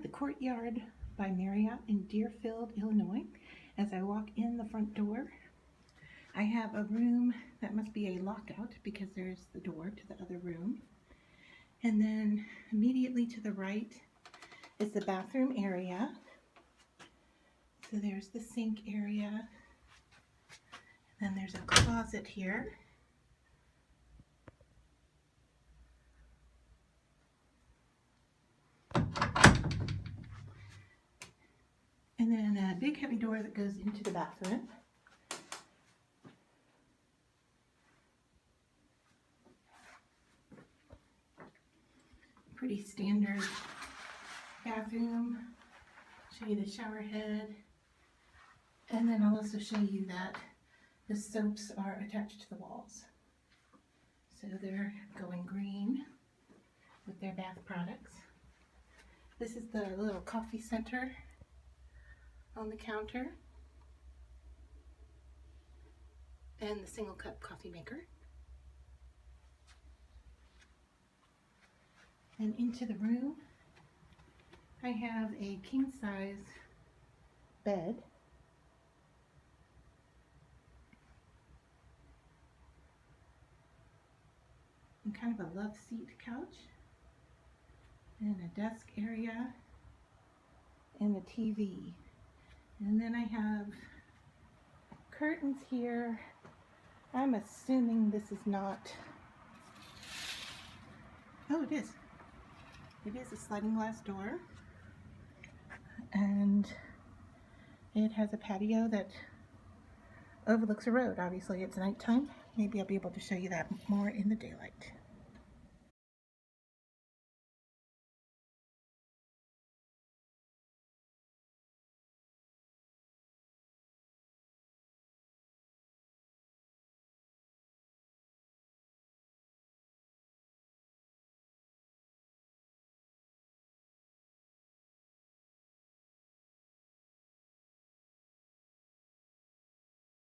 the Courtyard by Marriott in Deerfield, Illinois. As I walk in the front door, I have a room that must be a lockout because there's the door to the other room. And then immediately to the right is the bathroom area. So there's the sink area. Then there's a closet here. And then a big heavy door that goes into the bathroom. Pretty standard bathroom. Show you the shower head. And then I'll also show you that the soaps are attached to the walls. So they're going green with their bath products. This is the little coffee center on the counter, and the single cup coffee maker. And into the room, I have a king size bed. And kind of a love seat couch. And a desk area. And a TV. And then I have curtains here. I'm assuming this is not, oh, it is. It is a sliding glass door. And it has a patio that overlooks a road. Obviously it's nighttime. Maybe I'll be able to show you that more in the daylight.